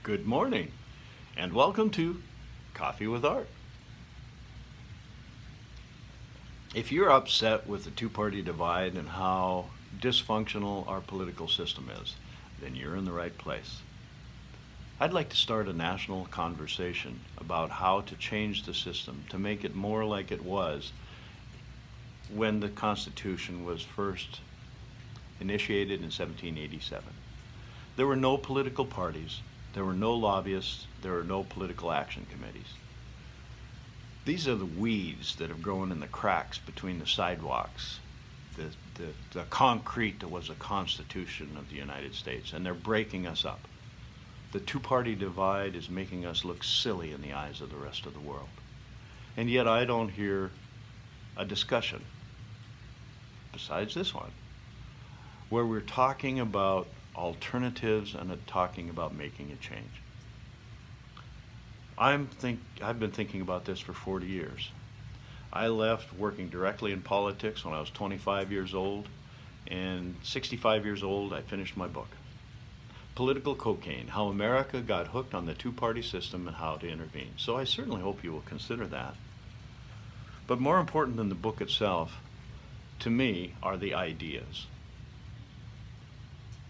Good morning, and welcome to Coffee with Art. If you're upset with the two-party divide and how dysfunctional our political system is, then you're in the right place. I'd like to start a national conversation about how to change the system to make it more like it was when the Constitution was first initiated in 1787. There were no political parties. There were no lobbyists, there were no political action committees. These are the weeds that have grown in the cracks between the sidewalks, the concrete that was the Constitution of the United States, and they're breaking us up. The two-party divide is making us look silly in the eyes of the rest of the world. And yet I don't hear a discussion, besides this one, where we're talking about alternatives and talking about making a change. I've been thinking about this for 40 years. I left working directly in politics when I was 25 years old, and 65 years old I finished my book, Political Cocaine: How America Got Hooked on the Two-Party System and How to Intervene. So I certainly hope you will consider that. But more important than the book itself, to me, are the ideas.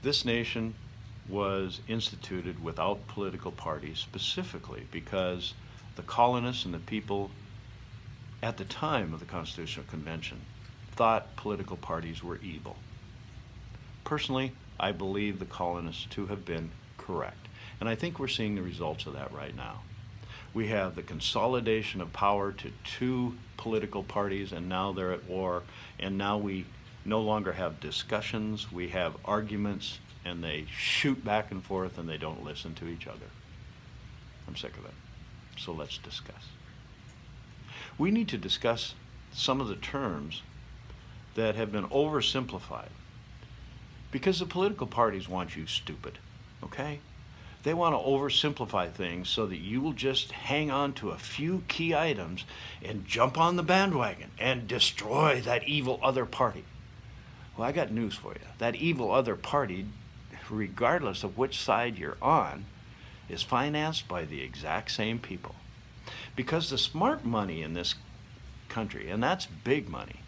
This nation was instituted without political parties specifically because the colonists and the people at the time of the Constitutional Convention thought political parties were evil. Personally, I believe the colonists to have been correct, and I think we're seeing the results of that right now. We have the consolidation of power to two political parties, and now they're at war, and now we no longer have discussions, we have arguments, and they shoot back and forth and they don't listen to each other. I'm sick of it. So let's discuss. We need to discuss some of the terms that have been oversimplified because the political parties want you stupid, okay? They want to oversimplify things so that you will just hang on to a few key items and jump on the bandwagon and destroy that evil other party. Well, I got news for you. That evil other party, regardless of which side you're on, is financed by the exact same people. Because the smart money in this country, and that's big money,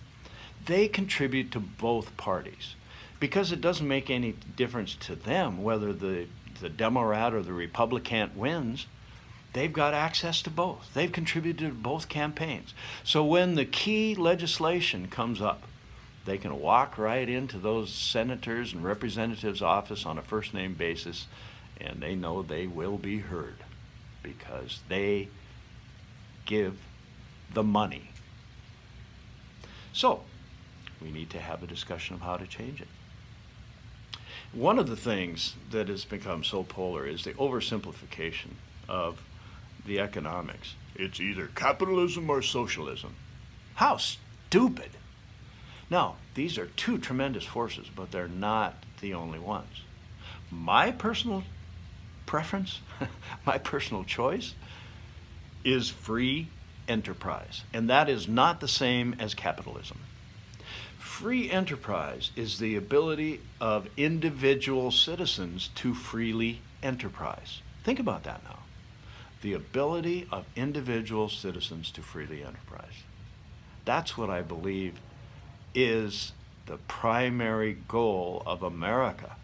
they contribute to both parties. Because it doesn't make any difference to them whether the Democrat or the Republican wins, they've got access to both. They've contributed to both campaigns. So when the key legislation comes up, they can walk right into those senators and representatives' office on a first-name basis, and they know they will be heard because they give the money. So, we need to have a discussion of how to change it. One of the things that has become so polar is the oversimplification of the economics. It's either capitalism or socialism. How stupid! Now, these are two tremendous forces, but they're not the only ones. My personal preference, my personal choice, is free enterprise, and that is not the same as capitalism. Free enterprise is the ability of individual citizens to freely enterprise. Think about that now. The ability of individual citizens to freely enterprise. That's what I believe is the primary goal of America,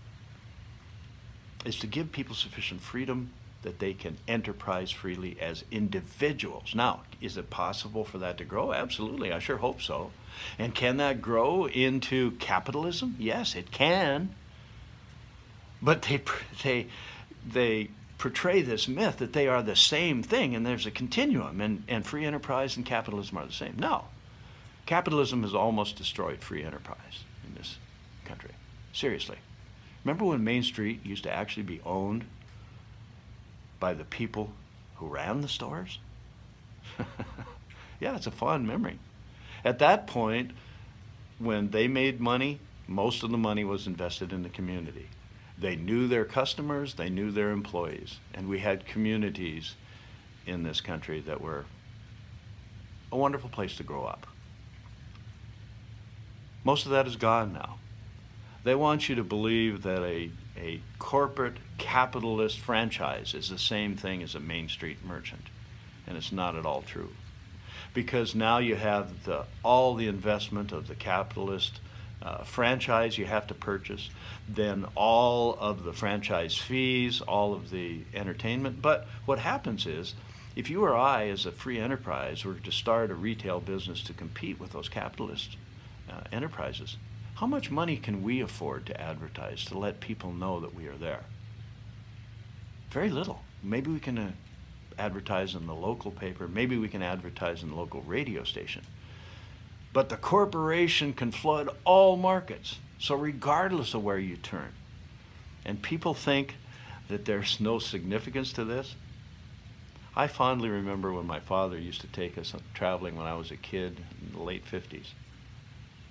is to give people sufficient freedom that they can enterprise freely as individuals. Now, is it possible for that to grow? Absolutely, I sure hope so. And can that grow into capitalism? Yes, it can. But they portray this myth that they are the same thing and there's a continuum and free enterprise and capitalism are the same. No. Capitalism has almost destroyed free enterprise in this country. Seriously. Remember when Main Street used to actually be owned by the people who ran the stores? Yeah, it's a fond memory. At that point, when they made money, most of the money was invested in the community. They knew their customers, they knew their employees, and we had communities in this country that were a wonderful place to grow up. Most of that is gone now. They want you to believe that a a corporate capitalist franchise is the same thing as a Main Street merchant, and it's not at all true. Because now you have all the investment of the capitalist franchise you have to purchase, then all of the franchise fees, all of the entertainment. But what happens is, if you or I, as a free enterprise, were to start a retail business to compete with those capitalist enterprises, how much money can we afford to advertise to let people know that we are there? Very little. Maybe we can advertise in the local paper. Maybe we can advertise in the local radio station. But the corporation can flood all markets. So regardless of where you turn, and people think that there's no significance to this. I fondly remember when my father used to take us traveling when I was a kid in the late 50s.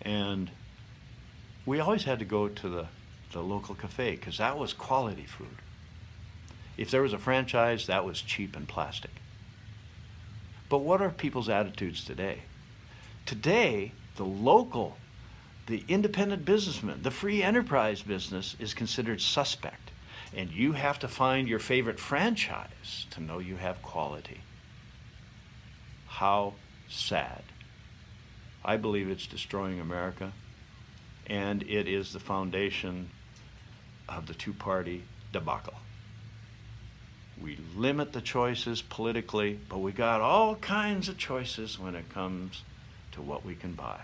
And we always had to go to the local cafe because that was quality food. If there was a franchise, that was cheap and plastic. But what are people's attitudes today? Today, the independent businessman, the free enterprise business is considered suspect. And you have to find your favorite franchise to know you have quality. How sad. I believe it's destroying America, and it is the foundation of the two-party debacle. We limit the choices politically, but we got all kinds of choices when it comes to what we can buy.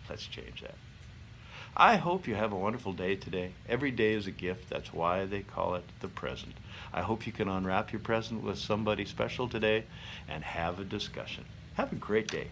Let's change that. I hope you have a wonderful day today. Every day is a gift. That's why they call it the present. I hope you can unwrap your present with somebody special today and have a discussion. Have a great day.